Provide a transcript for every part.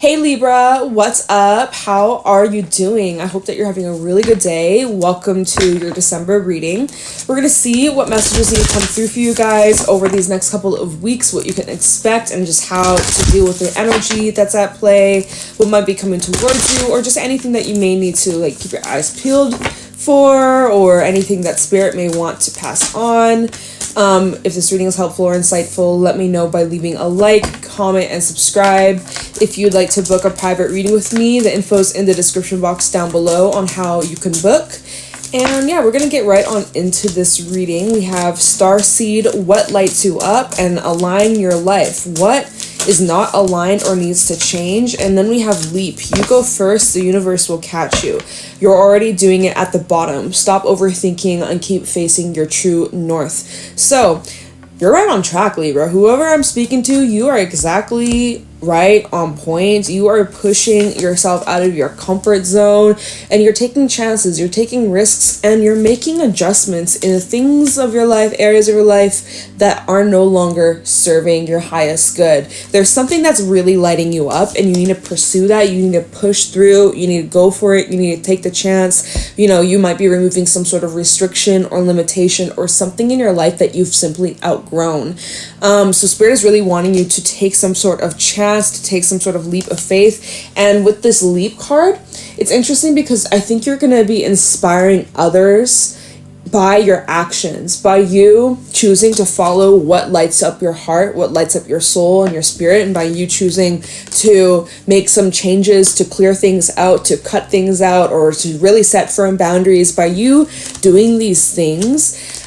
Hey Libra, what's up? How are you doing? I hope that you're having a really good day. Welcome to your December reading. We're going to see what messages need to come through for you guys over these next couple of weeks, what you can expect, and just how to deal with the energy that's at play, what might be coming towards you, or just anything that you may need to keep your eyes peeled for, or anything that spirit may want to pass on. If this reading is helpful or insightful, let me know by leaving a like, comment, and subscribe. If you'd like to book a private reading with me, the info's in the description box down below on how you can book. And yeah, we're going to get right on into this reading. We have Starseed, what lights you up, and align your life. What is not aligned or needs to change? And then we have Leap. You go first, the universe will catch you. You're already doing it at the bottom. Stop overthinking and keep facing your true north. So, you're right on track, Libra. Whoever I'm speaking to, you are exactly right on point. You are pushing yourself out of your comfort zone, and you're taking chances, you're taking risks, and you're making adjustments in the things of your life, areas of your life that are no longer serving your highest good. There's something that's really lighting you up, and you need to pursue that. You need to push through. You need to go for it. You need to take the chance. You might be removing some sort of restriction or limitation or something in your life that you've simply outgrown. So Spirit is really wanting you to take some sort of chance, to take some sort of leap of faith. And with this leap card, it's interesting because I think you're going to be inspiring others by your actions, by you choosing to follow what lights up your heart, what lights up your soul and your spirit, and by you choosing to make some changes, to clear things out, to cut things out, or to really set firm boundaries. By you doing these things,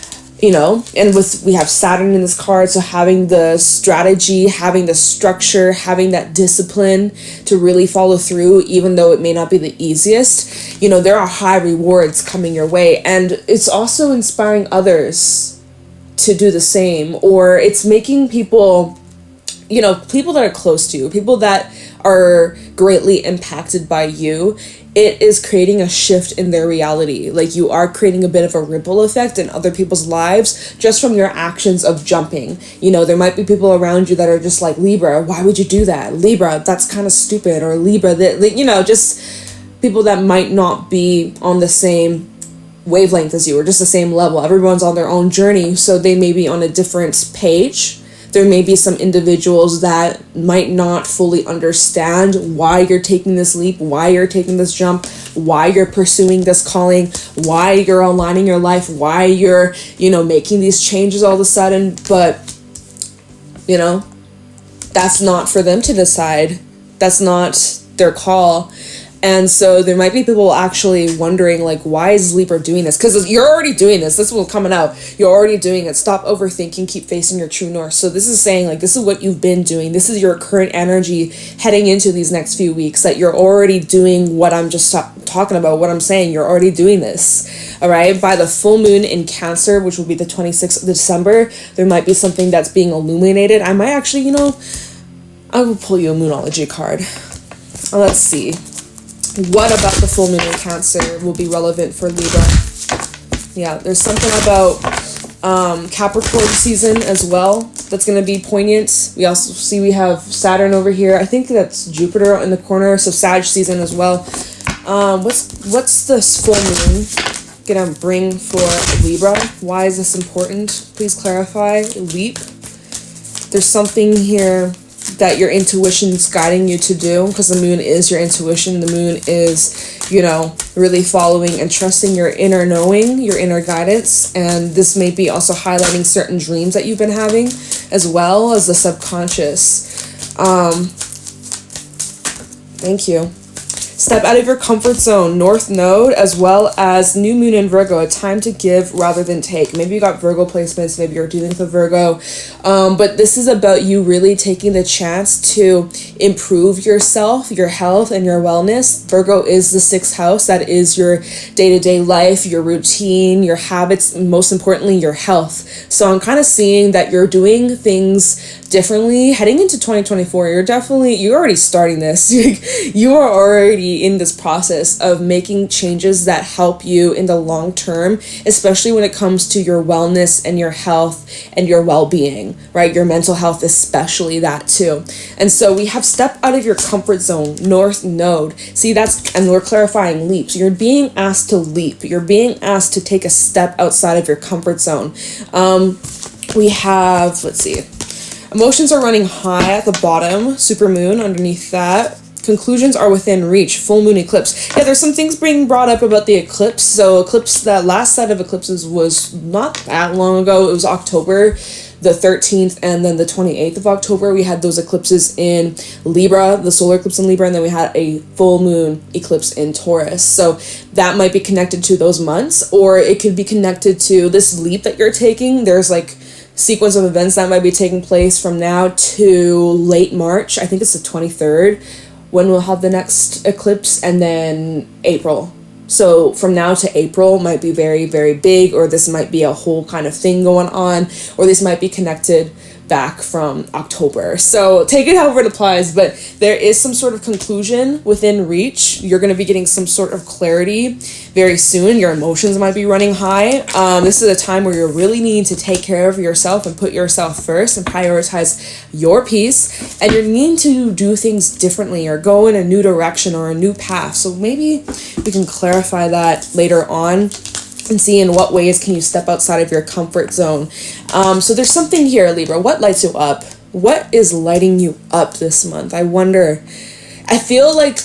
and we have Saturn in this card, so having the strategy, having the structure, having that discipline to really follow through, even though it may not be the easiest, there are high rewards coming your way. And it's also inspiring others to do the same, or it's making people, people that are close to you, people that are greatly impacted by you. It is creating a shift in their reality. You are creating a bit of a ripple effect in other people's lives just from your actions of jumping. There might be people around you that are just like, Libra, why would you do that? Libra, that's kind of stupid. Or Libra, that, just people that might not be on the same wavelength as you, or just the same level. Everyone's on their own journey, so they may be on a different page. There may be some individuals that might not fully understand why you're taking this leap, why you're taking this jump, why you're pursuing this calling, why you're aligning your life, why you're, making these changes all of a sudden. But, that's not for them to decide. That's not their call. And so there might be people actually wondering, why is Libra doing this? Because you're already doing this. This will coming out. You're already doing it. Stop overthinking. Keep facing your true north. So this is saying, this is what you've been doing. This is your current energy heading into these next few weeks, that you're already doing what I'm just talking about, what I'm saying. You're already doing this. All right? By the full moon in Cancer, which will be the 26th of December, there might be something that's being illuminated. I might actually, I will pull you a Moonology card. Let's see. What about the full moon in Cancer will be relevant for Libra? Yeah, there's something about Capricorn season as well that's going to be poignant. We also see we have Saturn over here. I think that's Jupiter in the corner, so Sag season as well. What's this full moon going to bring for Libra? Why is this important? Please clarify. Leap. There's something here that your intuition is guiding you to do, because the moon is your intuition. The moon is, really following and trusting your inner knowing, your inner guidance. And this may be also highlighting certain dreams that you've been having, as well as the subconscious. Thank you. Step out of your comfort zone, North Node, as well as New Moon in Virgo, a time to give rather than take. Maybe you got Virgo placements, maybe you're dealing with a Virgo, but this is about you really taking the chance to improve yourself, your health, and your wellness. Virgo is the 6th house. That is your day-to-day life, your routine, your habits, and most importantly, your health. So I'm kind of seeing that you're doing things differently heading into 2024. You're already starting this. You are already be in this process of making changes that help you in the long term, especially when it comes to your wellness and your health and your well-being, right? Your mental health, especially that too. And so we have step out of your comfort zone, North Node. See, and we're clarifying leaps. You're being asked to leap. You're being asked to take a step outside of your comfort zone. We have, let's see, emotions are running high at the bottom, supermoon underneath that. Conclusions are within reach, full moon eclipse. Yeah, there's some things being brought up about the eclipse. So that last set of eclipses was not that long ago. It was October the 13th and then the 28th of October. We had those eclipses in Libra, the solar eclipse in Libra, and then we had a full moon eclipse in Taurus. So that might be connected to those months, or it could be connected to this leap that you're taking. There's like sequence of events that might be taking place from now to late March. I think it's the 23rd when we'll have the next eclipse, and then April. So from now to April might be very, very big, or this might be a whole kind of thing going on, or this might be connected back from October. So take it however it applies, but there is some sort of conclusion within reach. You're going to be getting some sort of clarity very soon. Your emotions might be running high. This is a time where you really need to take care of yourself and put yourself first and prioritize your peace. And you're needing to do things differently or go in a new direction or a new path. So maybe we can clarify that later on and see in what ways can you step outside of your comfort zone. So there's something here, Libra. What lights you up? What is lighting you up this month? I wonder. I feel like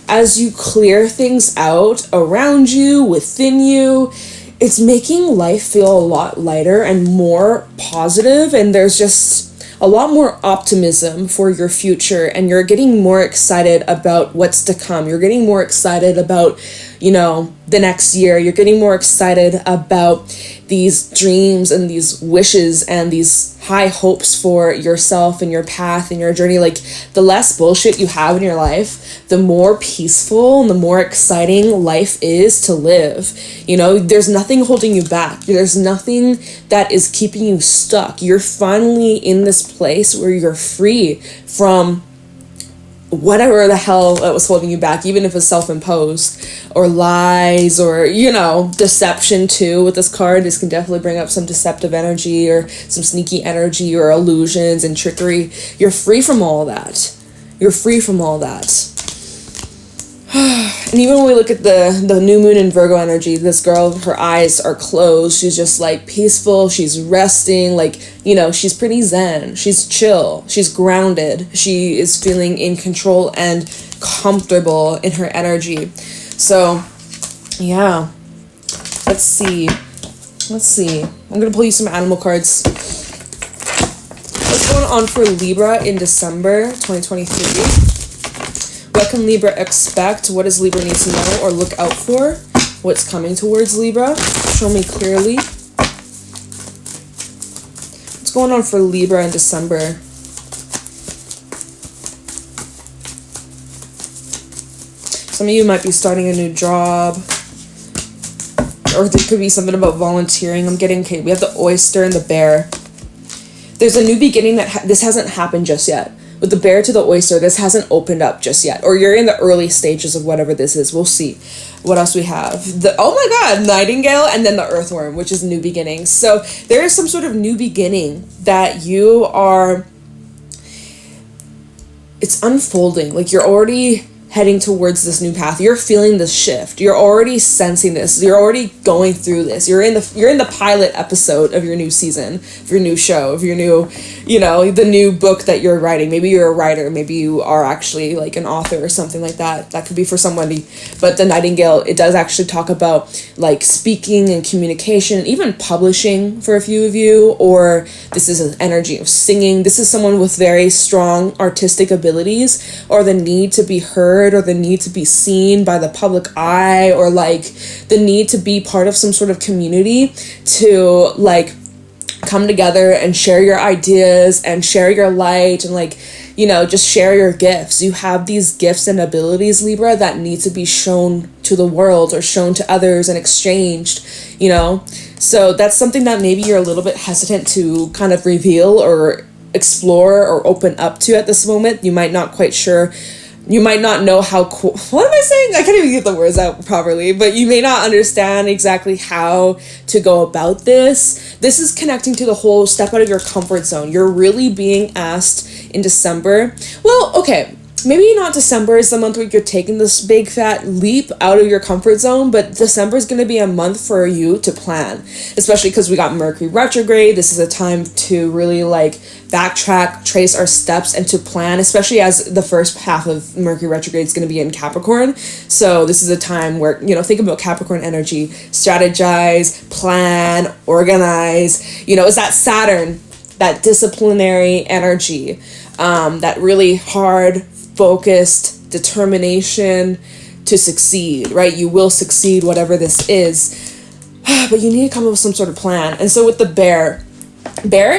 as you clear things out around you, within you, it's making life feel a lot lighter and more positive, and there's just a lot more optimism for your future, and you're getting more excited about what's to come. You're getting more excited about, the next year. You're getting more excited about these dreams and these wishes and these high hopes for yourself and your path and your journey. Like, the less bullshit you have in your life, the more peaceful and the more exciting life is to live. There's nothing holding you back. There's nothing that is keeping you stuck. You're finally in this place where you're free from whatever the hell that was holding you back, even if it's self-imposed or lies or, deception too. With this card, this can definitely bring up some deceptive energy or some sneaky energy or illusions and trickery. You're free from all that. You're free from all that. And even when we look at the new moon in Virgo energy, this girl, her eyes are closed. She's just like peaceful. She's resting. She's pretty zen. She's chill. She's grounded. She is feeling in control and comfortable in her energy. So, yeah. Let's see. I'm going to pull you some animal cards. What's going on for Libra in December 2023? What can Libra expect? What does Libra need to know or look out for? What's coming towards Libra? Show me clearly. What's going on for Libra in December? Some of you might be starting a new job. Or there could be something about volunteering. Okay, we have the oyster and the bear. There's a new beginning this hasn't happened just yet. With the bear to the oyster, this hasn't opened up just yet. Or you're in the early stages of whatever this is. We'll see. What else we have? Oh my god, nightingale, and then the earthworm, which is new beginnings. So there is some sort of new beginning that you are... It's unfolding. Like, you're already heading towards this new path. You're feeling this shift. You're already sensing this. You're already going through this. You're in the pilot episode of your new season, of your new show, of your new, the new book that you're writing. Maybe you're a writer. Maybe you are actually like an author or something like that. That could be for somebody. But the nightingale, it does actually talk about like speaking and communication, even publishing for a few of you, or this is an energy of singing. This is someone with very strong artistic abilities, or the need to be heard, or the need to be seen by the public eye, or like the need to be part of some sort of community to like come together and share your ideas and share your light and like, just share your gifts. You have these gifts and abilities, Libra, that need to be shown to the world or shown to others and exchanged, So that's something that maybe you're a little bit hesitant to kind of reveal or explore or open up to at this moment. You might not quite sure you might not know how cool, what am I saying? I can't even get the words out properly, but you may not understand exactly how to go about this. This is connecting to the whole step out of your comfort zone. You're really being asked in December. Well, okay, maybe not December is the month where you're taking this big fat leap out of your comfort zone, but December is going to be a month for you to plan, especially because we got Mercury retrograde. This is a time to really like backtrack, trace our steps, and to plan, especially as the first half of Mercury retrograde is going to be in Capricorn. So this is a time where, you know, think about Capricorn energy, strategize, plan, organize. You know, it's that Saturn, that disciplinary energy, that really hard, focused determination to succeed, right? You will succeed, whatever this is, but you need to come up with some sort of plan. And so with the bear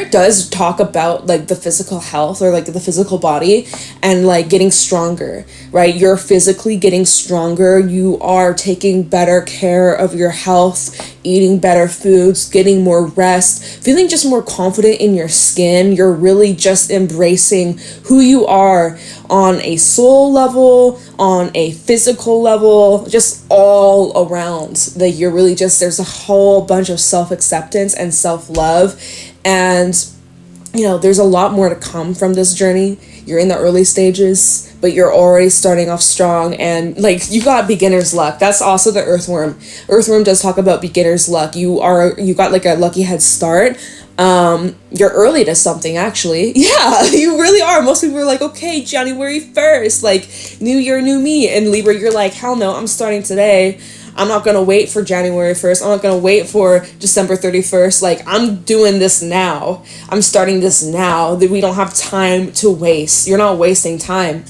does talk about like the physical health or like the physical body and like getting stronger, right? You're physically getting stronger. You are taking better care of your health, eating better foods, getting more rest, feeling just more confident in your skin. You're really just embracing who you are on a soul level, on a physical level, just all around. Like you're really just, there's a whole bunch of self-acceptance and self-love. And, you know, there's a lot more to come from this journey. You're in the early stages, but you're already starting off strong. And like, you got beginner's luck. That's also the earthworm. Earthworm does talk about beginner's luck. You got like a lucky head start. You're early to something, actually. Yeah, you really are. Most people are like, okay, January 1st, like new year, new me. And Libra, you're like, hell no, I'm starting today. I'm not going to wait for January 1st. I'm not going to wait for December 31st. Like, I'm doing this now. I'm starting this now. That we don't have time to waste. You're not wasting time.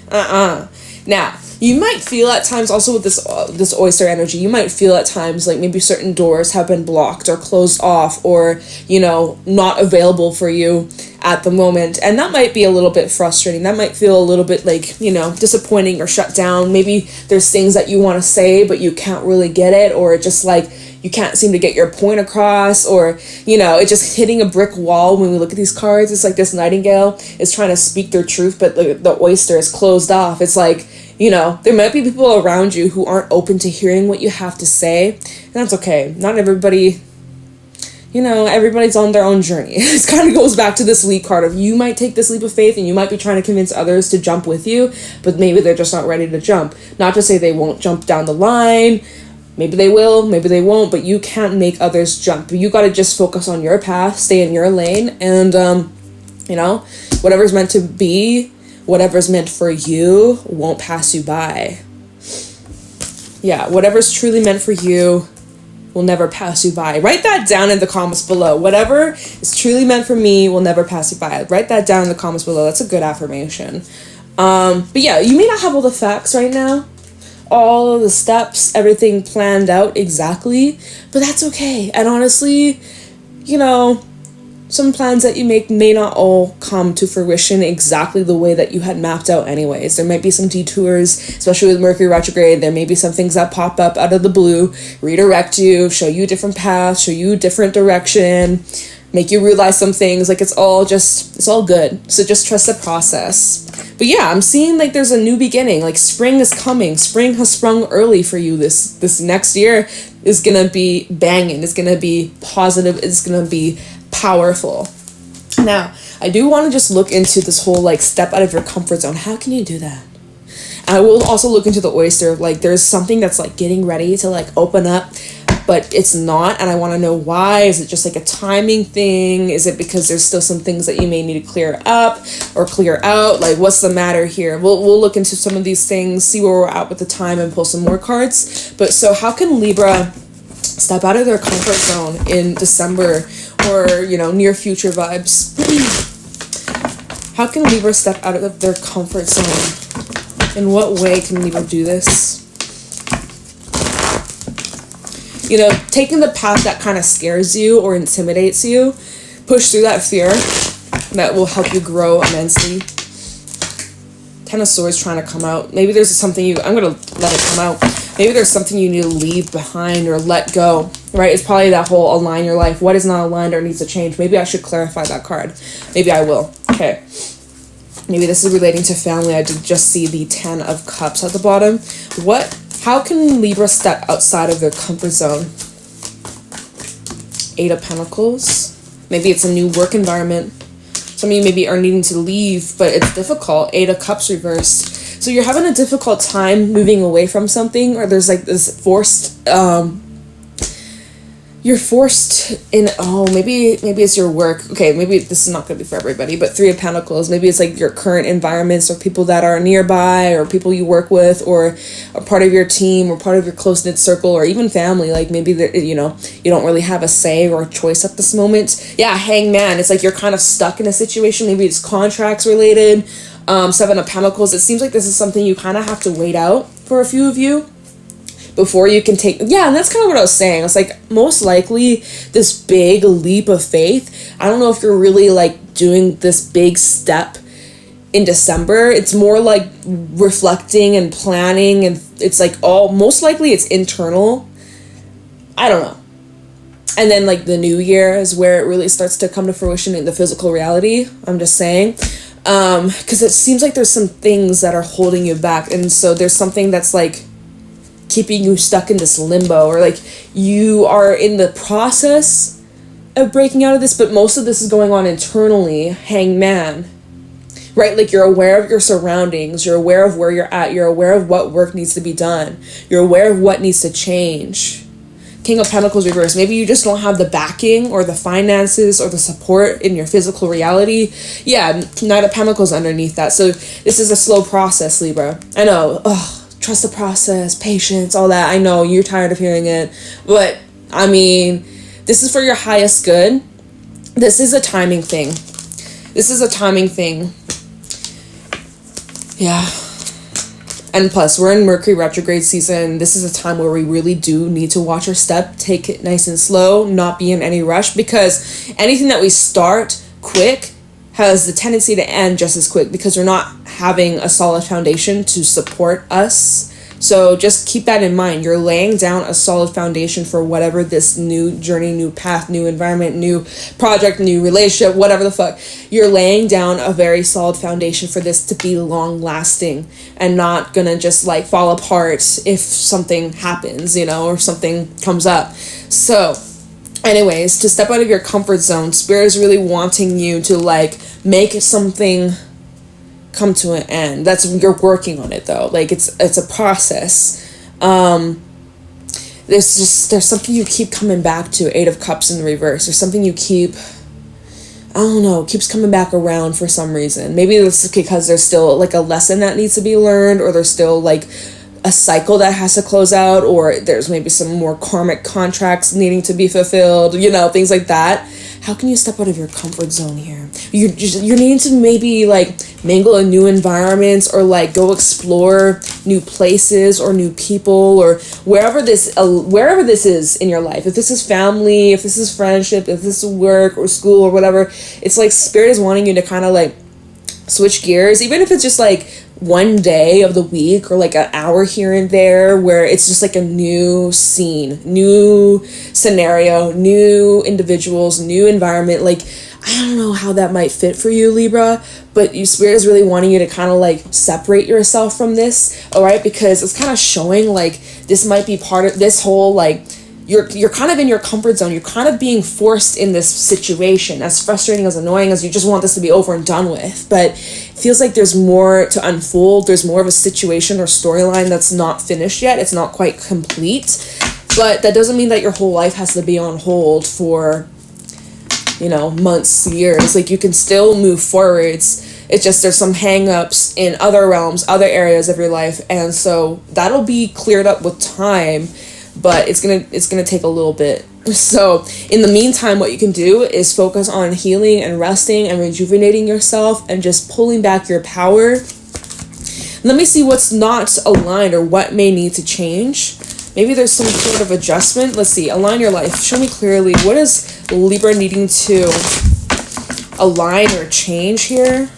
Now, you might feel at times also with this oyster energy, you might feel at times like maybe certain doors have been blocked or closed off or, you know, not available for you at the moment. And that might be a little bit frustrating. That might feel a little bit like, you know, disappointing or shut down. Maybe there's things that you want to say, but you can't really get it, or just like you can't seem to get your point across, or, you know, it's just hitting a brick wall. When we look at these cards, it's like this nightingale is trying to speak their truth, but the oyster is closed off. It's like, you know, there might be people around you who aren't open to hearing what you have to say, and that's okay. Not everybody, you know, everybody's on their own journey. It kind of goes back to this leap card of you might take this leap of faith and you might be trying to convince others to jump with you, but maybe they're just not ready to jump. Not to say they won't jump down the line. Maybe they will, maybe they won't, but you can't make others jump. You got to just focus on your path, stay in your lane, and, you know, whatever's meant to be, whatever's meant for you won't pass you by. Yeah, whatever's truly meant for you will never pass you by. Write that down in the comments below. Whatever is truly meant for me will never pass you by. Write that down in the comments below. That's a good affirmation. But yeah, you may not have all the facts right now, all of the steps, everything planned out exactly, but that's okay. And honestly, you know, some plans that you make may not all come to fruition exactly the way that you had mapped out anyways. There might be some detours, especially with Mercury retrograde. There may be some things that pop up out of the blue, redirect you, show you a different path, show you a different direction, make you realize some things. Like, it's all good. So just trust the process. But yeah, I'm seeing like there's a new beginning. Like, spring is coming. Spring has sprung early for you. This next year is gonna be banging. It's gonna be positive. It's gonna be powerful. Now, I do want to just look into this whole like step out of your comfort zone. How can you do that? And I will also look into the oyster. Like, there's something that's like getting ready to like open up, but it's not, and I want to know why. Is it just like a timing thing? Is it because there's still some things that you may need to clear up or clear out? Like, what's the matter here? We'll look into some of these things, see where we're at with the time, and pull some more cards. But so how can Libra step out of their comfort zone in December, or, you know, near future vibes? How can Libra step out of their comfort zone? In what way can Libra do this? You know, taking the path that kind of scares you or intimidates you, push through that fear. That will help you grow immensely. Ten of Swords trying to come out. Maybe there's something I'm going to let it come out. Maybe there's something you need to leave behind or let go, right? It's probably that whole align your life. What is not aligned or needs to change? Maybe I should clarify that card. Maybe I will. Okay. Maybe this is relating to family. I did just see the 10 of Cups at the bottom. How can Libra step outside of their comfort zone? 8 of Pentacles. Maybe it's a new work environment. Some of you maybe are needing to leave, but it's difficult. 8 of Cups reversed. So you're having a difficult time moving away from something, or there's like this forced, you're forced in, maybe it's your work. Okay, maybe this is not going to be for everybody, but 3 of Pentacles. Maybe it's like your current environments or people that are nearby or people you work with or a part of your team or part of your close-knit circle or even family. Like maybe, you don't really have a say or a choice at this moment. Yeah, Hangman. It's like you're kind of stuck in a situation. Maybe it's contracts related. 7 of Pentacles. It seems like this is something you kind of have to wait out for a few of you before you can take, and that's kind of what I was saying. It's like most likely this big leap of faith. I don't know if you're really like doing this big step in December. It's more like reflecting and planning, and it's like most likely it's internal. I don't know. And then like the new year is where it really starts to come to fruition in the physical reality. I'm just saying. Because it seems like there's some things that are holding you back, and so there's something that's like keeping you stuck in this limbo, or like you are in the process of breaking out of this, but most of this is going on internally. Hangman, right? Like you're aware of your surroundings, you're aware of where you're at, you're aware of what work needs to be done, you're aware of what needs to change. King of Pentacles reverse. Maybe you just don't have the backing or the finances or the support in your physical reality. Yeah, Knight of Pentacles underneath that. So this is a slow process, Libra. I know. Trust the process, patience, all that. I know you're tired of hearing it, but I mean, this is for your highest good. This is a timing thing. Yeah. And plus, we're in Mercury retrograde season. This is a time where we really do need to watch our step, take it nice and slow, not be in any rush, because anything that we start quick has the tendency to end just as quick because we're not having a solid foundation to support us. So just keep that in mind. You're laying down a solid foundation for whatever this new journey, new path, new environment, new project, new relationship, whatever the fuck. You're laying down a very solid foundation for this to be long lasting and not gonna just like fall apart if something happens, or something comes up. So anyways, to step out of your comfort zone, Spirit is really wanting you to like make something come to an end. You're working on it though. Like it's a process. There's something you keep coming back to. 8 of Cups in the reverse. There's something you keep, I don't know, keeps coming back around for some reason. Maybe it's because there's still like a lesson that needs to be learned, or there's still like a cycle that has to close out, or there's maybe some more karmic contracts needing to be fulfilled, things like that. How can you step out of your comfort zone here? You're needing to maybe like mingle in new environments, or like go explore new places or new people, or wherever this is in your life. If this is family, if this is friendship, if this is work or school or whatever, it's like Spirit is wanting you to kind of like switch gears, even if it's just like one day of the week or like an hour here and there, where it's just like a new scene, new scenario, new individuals, new environment. Like, I don't know how that might fit for you, Libra, but your Spirit is really wanting you to kind of like separate yourself from this, all right? Because it's kind of showing like this might be part of this whole like, you're kind of in your comfort zone. You're kind of being forced in this situation, as frustrating, as annoying as you just want this to be over and done with. But it feels like there's more to unfold. There's more of a situation or storyline that's not finished yet. It's not quite complete. But that doesn't mean that your whole life has to be on hold for, months, years. Like, you can still move forwards. It's just there's some hang-ups in other realms, other areas of your life. And so that'll be cleared up with time. But it's gonna take a little bit. So in the meantime, what you can do is focus on healing and resting and rejuvenating yourself and just pulling back your power. Let me see what's not aligned or what may need to change. Maybe there's some sort of adjustment. Let's see. Align your life. Show me clearly. What is Libra needing to align or change here?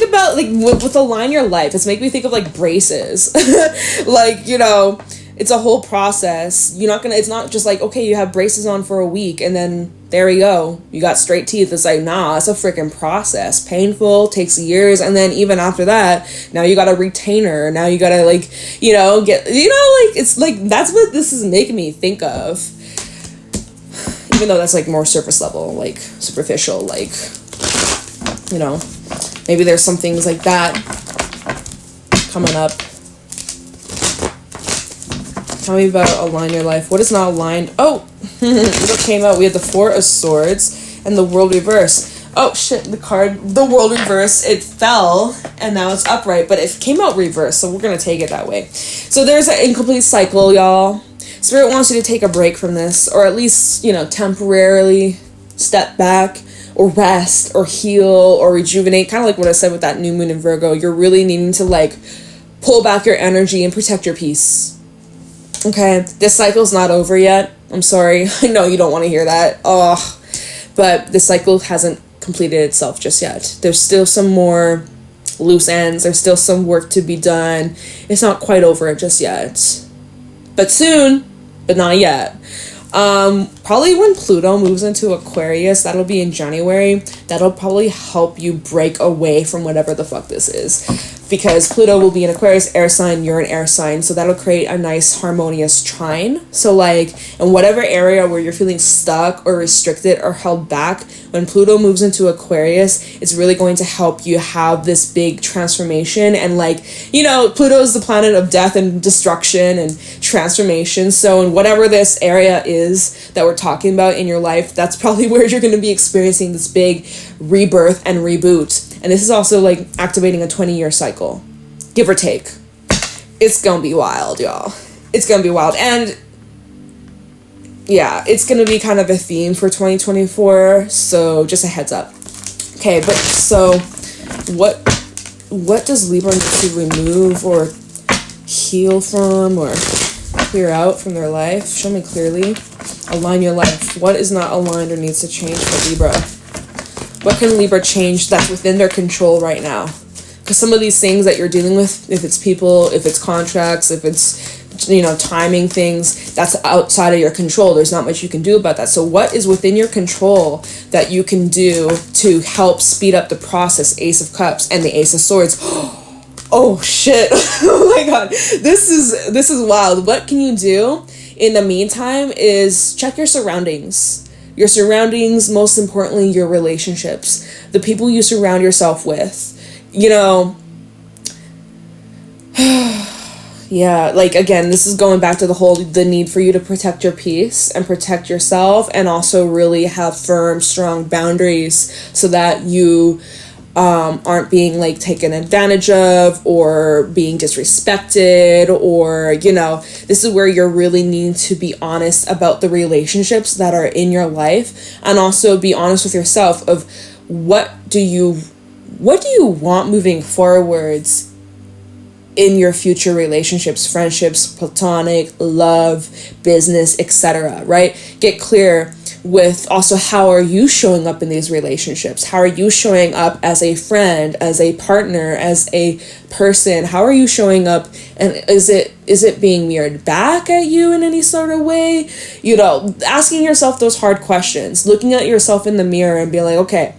About like with align your life, it's making me think of like braces. Like, it's a whole process. It's not just like, okay, you have braces on for a week and then there we go. You got straight teeth. It's like, nah, it's a freaking process. Painful, takes years. And then even after that, now you got a retainer. Now you got to like, it's like, that's what this is making me think of. Even though that's like more surface level, like superficial, like, maybe there's some things like that coming up. Tell me about align your life. What is not aligned? Oh, what came out? We had the Four of Swords and the World Reverse. Oh shit, the World Reverse, it fell and now it's upright, but it came out reverse, so we're gonna take it that way. So there's an incomplete cycle, y'all. Spirit wants you to take a break from this, or at least, temporarily step back or rest or heal or rejuvenate. Kind of like what I said with that new moon in Virgo. You're really needing to like pull back your energy and protect your peace. Okay, this cycle's not over yet. I'm sorry. I know you don't want to hear that. Oh, but the cycle hasn't completed itself just yet. There's still some more loose ends. There's still some work to be done. It's not quite over just yet. But soon, but not yet. Probably when Pluto moves into Aquarius, that'll be in January, that'll probably help you break away from whatever the fuck this is. Because Pluto will be in Aquarius, air sign, you're an air sign, so that'll create a nice harmonious trine. So like, in whatever area where you're feeling stuck or restricted or held back, when Pluto moves into Aquarius, it's really going to help you have this big transformation. And like, Pluto is the planet of death and destruction and transformation. So in whatever this area is that we're talking about in your life, that's probably where you're going to be experiencing this big rebirth and reboot. And this is also like activating a 20-year cycle, give or take. It's gonna be wild, y'all. It's gonna be wild. And yeah, it's gonna be kind of a theme for 2024. So just a heads up. Okay, but so what does Libra need to remove or heal from or clear out from their life? Show me clearly. Align your life. What is not aligned or needs to change for Libra? What can Libra change that's within their control right now? Because some of these things that you're dealing with, if it's people, if it's contracts, if it's, timing things, that's outside of your control. There's not much you can do about that. So what is within your control that you can do to help speed up the process? Ace of Cups and the Ace of Swords. Oh, shit. Oh, my God. This is wild. What can you do in the meantime is check your surroundings. Your surroundings, most importantly, your relationships, the people you surround yourself with, yeah, like, again, this is going back to the need for you to protect your peace and protect yourself and also really have firm, strong boundaries so that you aren't being like taken advantage of or being disrespected or, this is where you're really needing to be honest about the relationships that are in your life and also be honest with yourself of what do you want moving forwards in your future relationships, friendships, platonic, love, business, etc., right? Get clear with also how are you showing up in these relationships? How are you showing up as a friend, as a partner, as a person? How are you showing up? And is it being mirrored back at you in any sort of way? Asking yourself those hard questions, looking at yourself in the mirror and being like, okay,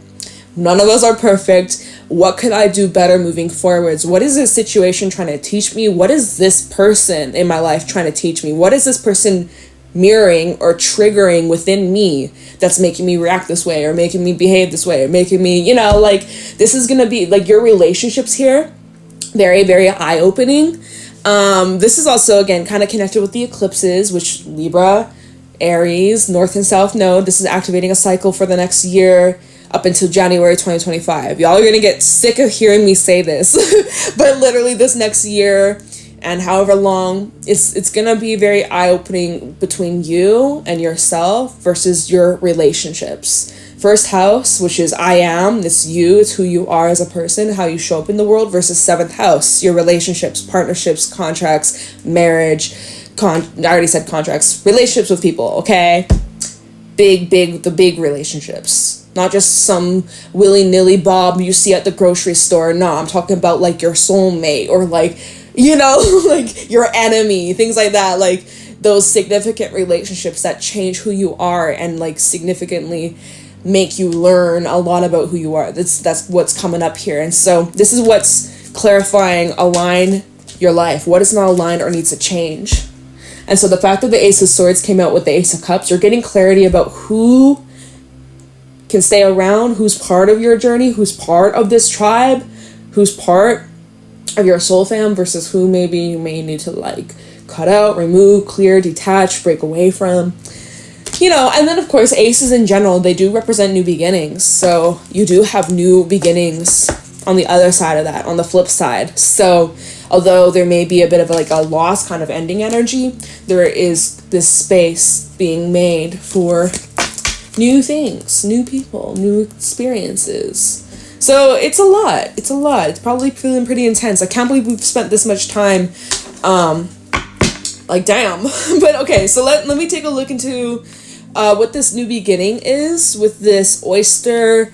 none of us are perfect. What could I do better moving forwards? What is this situation trying to teach me? What is this person in my life trying to teach me? What is this person mirroring or triggering within me that's making me react this way or making me behave this way or making me, this is going to be like your relationships here. Very, very eye-opening. This is also, again, kind of connected with the eclipses, which Libra, Aries, North and South node. This is activating a cycle for the next year up until January 2025. Y'all are going to get sick of hearing me say this, but literally this next year and however long, it's going to be very eye-opening between you and yourself versus your relationships. First house, which is I am, it's you, it's who you are as a person, how you show up in the world, versus seventh house, your relationships, partnerships, contracts, marriage, I already said contracts, relationships with people, okay? The big relationships. Not just some willy-nilly Bob you see at the grocery store. No, I'm talking about like your soulmate or like, like your enemy, things like that. Like those significant relationships that change who you are and like significantly make you learn a lot about who you are. That's what's coming up here. And so this is what's clarifying, align your life. What is not aligned or needs to change. And so the fact that the Ace of Swords came out with the Ace of Cups, you're getting clarity about who can stay around, who's part of your journey, who's part of this tribe, who's part of your soul fam versus who maybe you may need to like cut out, remove, clear, detach, break away from. You know, and then of course aces in general, they do represent new beginnings. So you do have new beginnings on the other side of that, on the flip side. So although there may be a bit of like a lost kind of ending energy, there is this space being made for new things, new people, new experiences. So it's a lot. It's a lot. It's probably feeling pretty intense. I can't believe we've spent this much time. Like, damn. But okay, so let me take a look into what this new beginning is with this oyster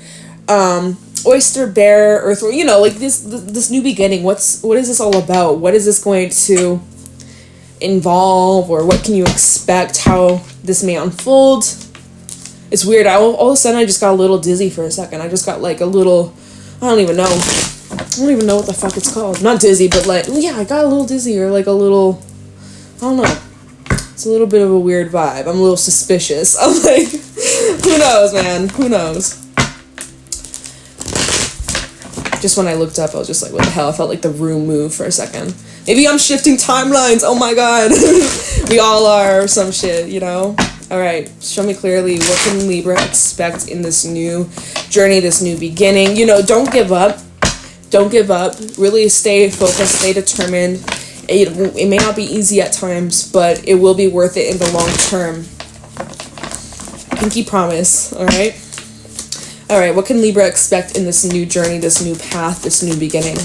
bear, earth, you know, like this new beginning. What is this all about? What is this going to involve, or what can you expect? How this may unfold? It's weird. All of a sudden, I just got a little dizzy for a second. I just got like a little, I don't even know what the fuck it's called. Not dizzy, but like, yeah, I got a little dizzy, or like a little, I don't know. It's a little bit of a weird vibe. I'm a little suspicious. I'm like, who knows, man? Who knows? Just when I looked up, I was just like, what the hell? I felt like the room moved for a second. Maybe I'm shifting timelines. Oh my god. We all are, or some shit, you know? Alright, show me clearly, what can Libra expect in this new journey, this new beginning? You know, don't give up. Don't give up. Really stay focused, stay determined. It may not be easy at times, but it will be worth it in the long term. Pinky promise, alright? Alright, what can Libra expect in this new journey, this new path, this new beginning?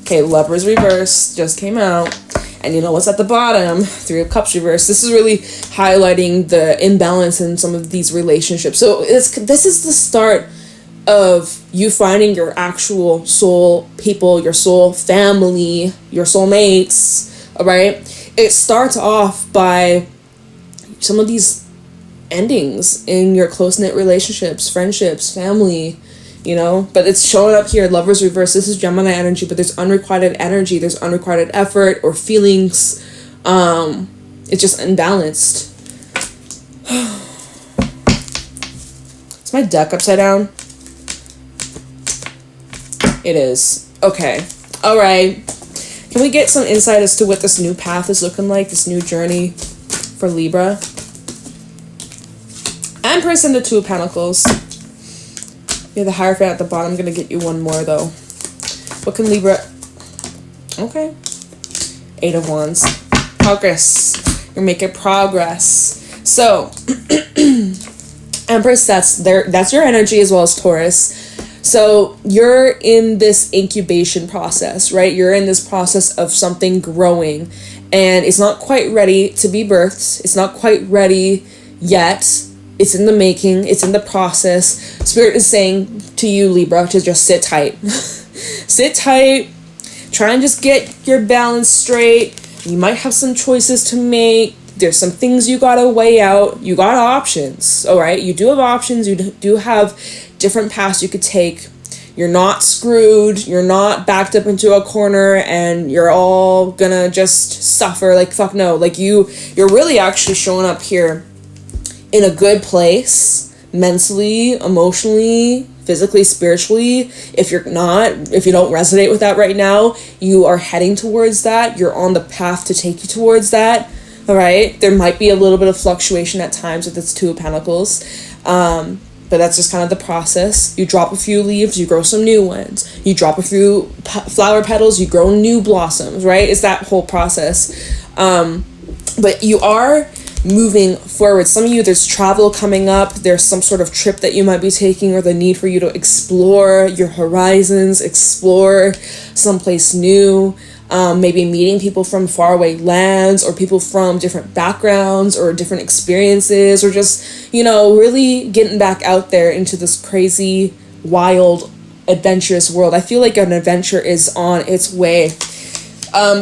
Okay, Lovers reverse just came out. And you know what's at the bottom? Three of Cups reverse. This is really highlighting the imbalance in some of these relationships. So this is the start of you finding your actual soul people, your soul family, your soulmates, all right? It starts off by some of these endings in your close-knit relationships, friendships, family, you know, but it's showing up here. Lovers reverse. This is Gemini energy, but there's unrequited energy. There's unrequited effort or feelings. It's just imbalanced. Is my deck upside down? It is. Okay. All right. Can we get some insight as to what this new path is looking like? This new journey for Libra? Empress and the Two of Pentacles. Yeah, the Hierophant at the bottom. I'm going to get you one more, though. What can Libra... Okay. Eight of Wands. Progress. You're making progress. So, Empress, that's your energy, as well as Taurus. So, you're in this incubation process, right? You're in this process of something growing. And it's not quite ready to be birthed. It's not quite ready yet. It's in the making. It's in the process. Spirit is saying to you, Libra, to just sit tight. Sit tight. Try and just get your balance straight. You might have some choices to make. There's some things you gotta weigh out. You got options, all right? You do have options. You do have different paths you could take. You're not screwed. You're not backed up into a corner and you're all gonna just suffer. Like, fuck no. Like, you're really actually showing up here in a good place, mentally, emotionally, physically, spiritually. If you don't resonate with that right now, you are heading towards that. You're on the path to take you towards that. All right. There might be a little bit of fluctuation at times with this Two of Pentacles. But that's just kind of the process. You drop a few leaves, you grow some new ones. You drop a few flower petals, you grow new blossoms, right? It's that whole process. But you are moving forward. Some of you, there's travel coming up. There's some sort of trip that you might be taking, or the need for you to explore your horizons, explore someplace new. Maybe meeting people from faraway lands, or people from different backgrounds or different experiences, or just, you know, really getting back out there into this crazy, wild, adventurous world. I feel like an adventure is on its way.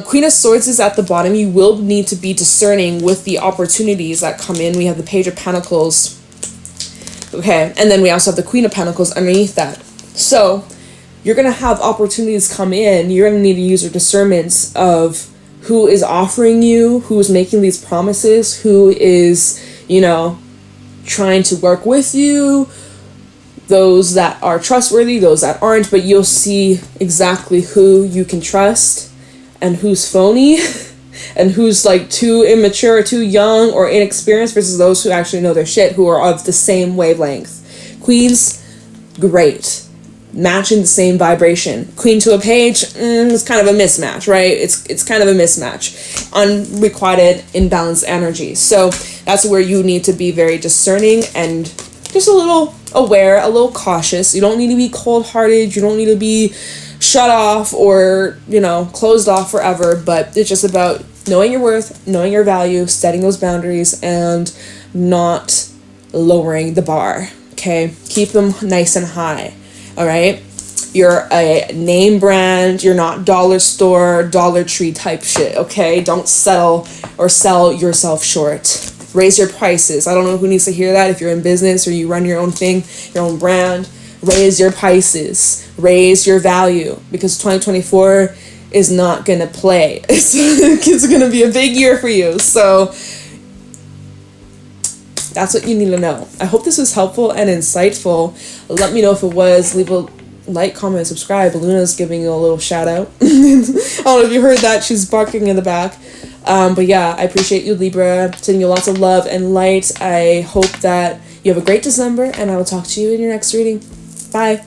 Queen of Swords is at the bottom. You will need to be discerning with the opportunities that come in. We have the Page of Pentacles. Okay, and then we also have the Queen of Pentacles underneath that. So you're going to have opportunities come in. You're going to need to use your discernments of who is offering you, who is making these promises, who is, you know, trying to work with you, those that are trustworthy, those that aren't, but you'll see exactly who you can trust and who's phony and who's like too immature, too young or inexperienced versus those who actually know their shit, who are of the same wavelength. Queens, great. Matching the same vibration. Queen to a page, it's kind of a mismatch, right? It's kind of a mismatch. Unrequited, imbalanced energy. So that's where you need to be very discerning and just a little aware, a little cautious. You don't need to be cold-hearted. You don't need to be shut off or, you know, closed off forever, but it's just about knowing your worth, knowing your value, setting those boundaries, and not lowering the bar, okay? Keep them nice and high, all right? You're a name brand. You're not dollar store, Dollar Tree type shit, okay? Don't settle or sell yourself short. Raise your prices. I don't know who needs to hear that. If you're in business or you run your own thing, your own brand, raise your prices, raise your value, because 2024 is not gonna play. It's gonna be a big year for you. So that's what you need to know. I hope this was helpful and insightful. Let me know if it was. Leave a like, comment, subscribe. Luna's giving you a little shout out. I don't know if you heard that. She's barking in the back. But yeah, I appreciate you, Libra. Sending you lots of love and light. I hope that you have a great December, and I will talk to you in your next reading. Bye.